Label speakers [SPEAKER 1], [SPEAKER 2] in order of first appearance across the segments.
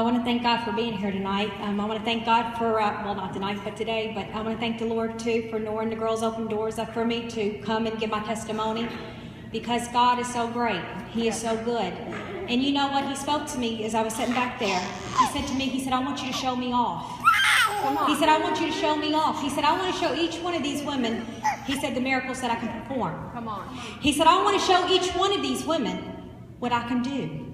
[SPEAKER 1] I want to thank God for being here tonight. I want to thank God for, well, not tonight, but today, but I want to thank the Lord, too, for Nora and the girls open doors up for me to come and give my testimony, because God is so great. He is so good. And you know what? He spoke to me as I was sitting back there. He said to me, he said, I want you to show me off. He said, I want you to show me off. He said, I want to show each one of these women, he said, the miracles that I can perform.
[SPEAKER 2] Come on.
[SPEAKER 1] He said, I want to show each one of these women what I can do.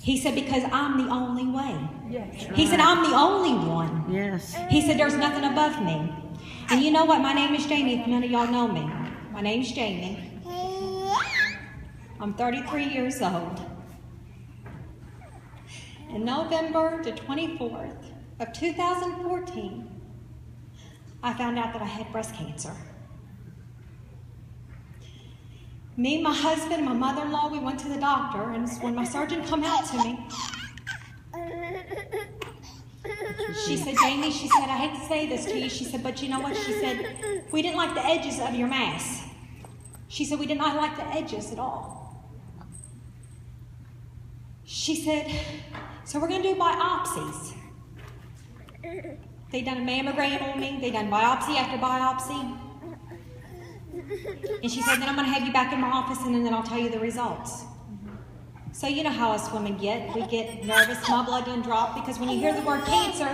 [SPEAKER 1] He said, because I'm the only way.
[SPEAKER 2] Yes.
[SPEAKER 1] He said, I'm the only one.
[SPEAKER 3] Yes.
[SPEAKER 1] He said, there's nothing above me. And you know what? My name is Jamie, if none of y'all know me. My name's Jamie. I'm 33 years old. In November the 24th of 2014, I found out that I had breast cancer. Me, my husband, and my mother-in-law, we went to the doctor, and when my surgeon come out to me, she said, Jamie, she said, I hate to say this to you. She said, but you know what? She said, we didn't like the edges of your mass. She said, we did not like the edges at all. She said, so we're going to do biopsies. They done a mammogram on me. They done biopsy after biopsy. And she said, then I'm going to have you back in my office, and then I'll tell you the results. So you know how us women get. We get nervous, my blood done drop, because when you hear the word cancer,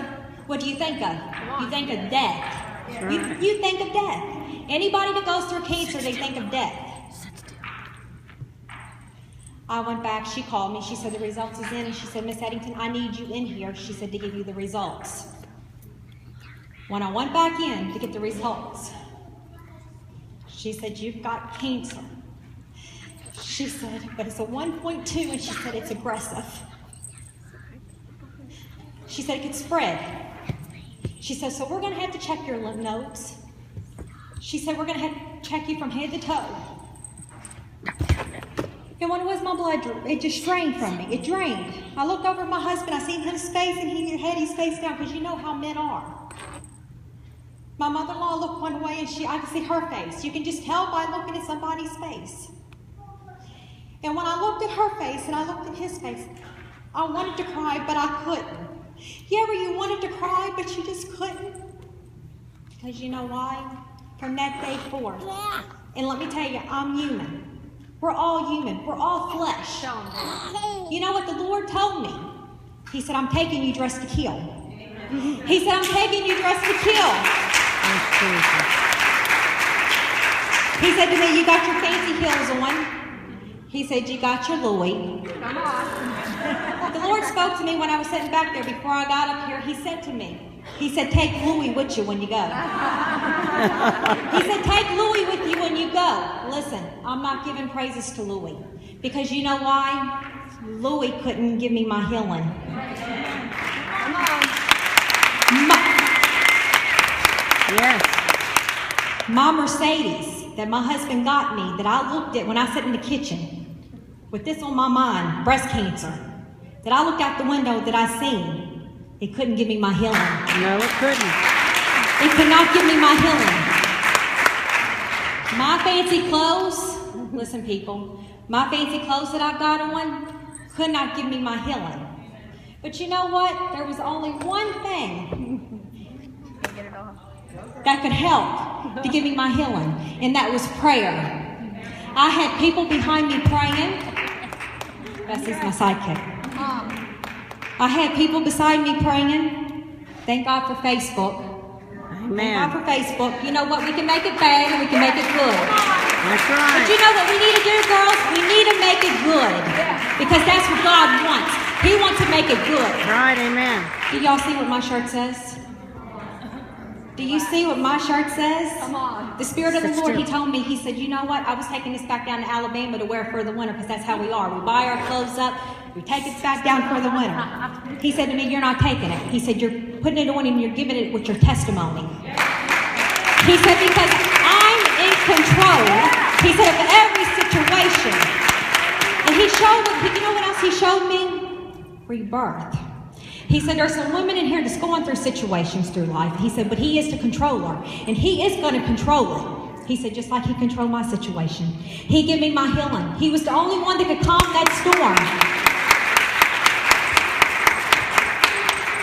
[SPEAKER 1] what do you think of? You think of death. You think of death. Anybody that goes through cancer, they think of death. I went back, she called me, she said the results is in, and she said, Miss Eddington, I need you in here, she said, to give you the results. When I went back in to get the results, she said, you've got cancer. She said, but it's a 1.2, and she said, it's aggressive. She said, it could spread. She said, so we're going to have to check your lymph nodes. She said, we're going to have to check you from head to toe. And when it was my blood, it just drained from me. It drained. I looked over at my husband. I seen his face, and he had his face down, because you know how men are. My mother-in-law looked one way, and I could see her face. You can just tell by looking at somebody's face. And when I looked at her face and I looked at his face, I wanted to cry, but I couldn't. You ever you wanted to cry, but you just couldn't? Because you know why? From that day forth. And let me tell you, I'm human. We're all human. We're all flesh. You know what the Lord told me? He said, I'm taking you dressed to kill. He said, I'm taking you dressed to kill. He said to me, you got your fancy heels on. He said, you got your Louis.
[SPEAKER 2] Come on.
[SPEAKER 1] The Lord spoke to me when I was sitting back there before I got up here. He said to me, he said, take Louis with you when you go. He said, take Louis with you when you go. Listen, I'm not giving praises to Louis, because you know why? Louis couldn't give me my healing.
[SPEAKER 2] Come on.
[SPEAKER 1] My Mercedes that my husband got me, that I looked at when I sat in the kitchen with this on my mind, breast cancer, that I looked out the window that I seen, it couldn't give me my healing.
[SPEAKER 3] No, it couldn't.
[SPEAKER 1] It could not give me my healing. My fancy clothes, listen people, my fancy clothes that I got on could not give me my healing. But you know what? There was only one thing that could help to give me my healing, and that was prayer. I had people behind me praying. Bessie's my sidekick. I had people beside me praying. Thank God for Facebook.
[SPEAKER 3] Amen.
[SPEAKER 1] Thank God for Facebook. You know what? We can make it bad and we can make it good.
[SPEAKER 3] That's right.
[SPEAKER 1] But you know what we need to do, girls? We need to make it good. Because that's what God wants. He wants to make it good.
[SPEAKER 3] Right, amen.
[SPEAKER 1] Do y'all see what my shirt says? Do you see what my shirt says?
[SPEAKER 2] Come on.
[SPEAKER 1] The Spirit of the Lord, He told me, He said, you know what? I was taking this back down to Alabama to wear for the winter, because that's how we are. We buy our clothes up, we take it back down for the winter. He said to me, you're not taking it. He said, you're putting it on and you're giving it with your testimony. He said, because I'm in control. He said, of every situation. And He showed me, you know what else He showed me? Rebirth. He said, there's some women in here that's going through situations through life. He said, but He is the controller, and He is going to control it. He said, just like He controlled my situation. He gave me my healing. He was the only one that could calm that storm.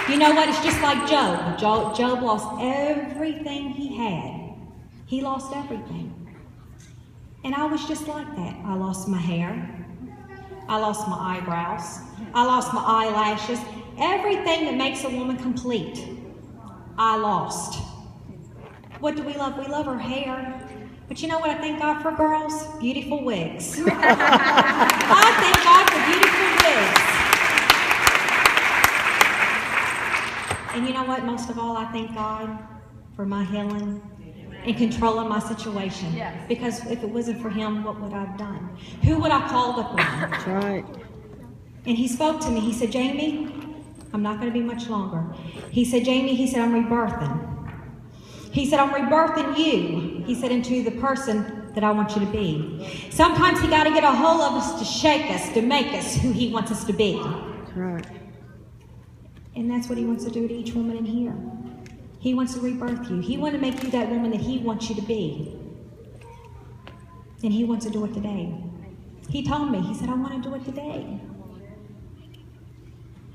[SPEAKER 1] You know what? It's just like Job. Job lost everything he had. He lost everything. And I was just like that. I lost my hair. I lost my eyebrows. I lost my eyelashes. Everything that makes a woman complete, I lost. What do we love? We love our hair. But you know what I thank God for, girls? Beautiful wigs. I thank God for beautiful wigs. And you know what? Most of all, I thank God for my healing and controlling my situation.
[SPEAKER 2] Yes.
[SPEAKER 1] Because if it wasn't for Him, what would I have done? Who would I called upon?
[SPEAKER 3] That's right.
[SPEAKER 1] And He spoke to me. He said, Jamie, I'm not going to be much longer. He said, Jamie, he said, I'm rebirthing. He said, I'm rebirthing you. He said, into the person that I want you to be. Sometimes He got to get a hold of us to shake us, to make us who He wants us to be.
[SPEAKER 3] That's right.
[SPEAKER 1] And that's what He wants to do to each woman in here. He wants to rebirth you. He wants to make you that woman that He wants you to be. And He wants to do it today. He told me, He said, I want to do it today.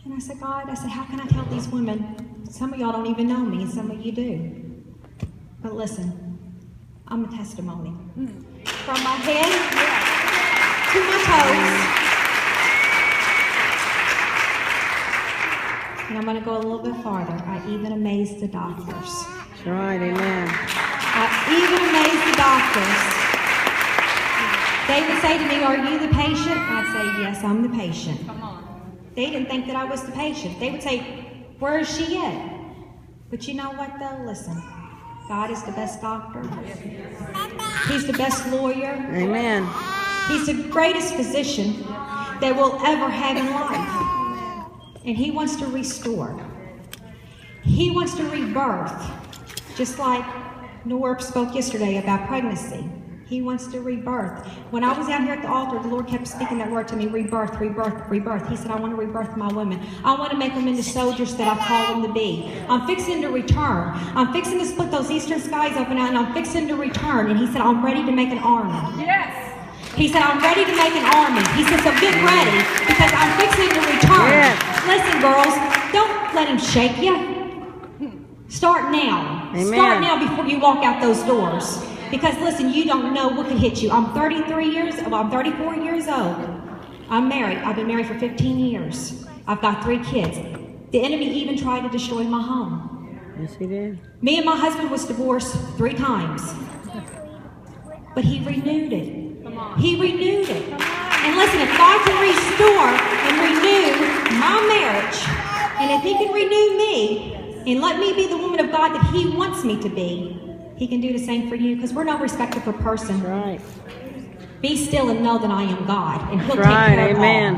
[SPEAKER 1] And I said, God, I said, how can I tell these women? Some of y'all don't even know me, and some of you do. But listen, I'm a testimony. From my head to my toes. And I'm going to go a little bit farther. I even amazed the doctors.
[SPEAKER 3] That's right. Amen.
[SPEAKER 1] I even amazed the doctors. They would say to me, are you the patient? I'd say, yes, I'm the patient.
[SPEAKER 2] Come on.
[SPEAKER 1] They didn't think that I was the patient. They would say, where is she at? But you know what, though? Listen, God is the best doctor. He's the best lawyer.
[SPEAKER 3] Amen.
[SPEAKER 1] He's the greatest physician that we'll ever have in life. And He wants to restore. He wants to rebirth. Just like Norb spoke yesterday about pregnancy. He wants to rebirth. When I was out here at the altar, the Lord kept speaking that word to me, rebirth, rebirth, rebirth. He said, I want to rebirth my women. I want to make them into soldiers that I've called them to be. I'm fixing to return. I'm fixing to split those eastern skies open out, and I'm fixing to return. And He said, I'm ready to make an army.
[SPEAKER 2] Yes.
[SPEAKER 1] He said, I'm ready to make an army. He said, so get ready, because I'm fixing to return.
[SPEAKER 3] Yes.
[SPEAKER 1] Listen, girls, don't let him shake you. Start now.
[SPEAKER 3] Amen.
[SPEAKER 1] Start now before you walk out those doors. Because listen, you don't know what could hit you. I'm 34 years old. I'm married. I've been married for 15 years. I've got 3 kids. The enemy even tried to destroy my home.
[SPEAKER 3] Yes, He did.
[SPEAKER 1] Me and my husband was divorced 3 times. But He renewed it. He renewed it. And listen, if God can restore and renew my marriage, and if He can renew me and let me be the woman of God that He wants me to be, He can do the same for you, because we're no respecter for person.
[SPEAKER 3] That's right.
[SPEAKER 1] Be still and know that I am God, and He'll
[SPEAKER 3] That's right.
[SPEAKER 1] take care of all.
[SPEAKER 3] Amen.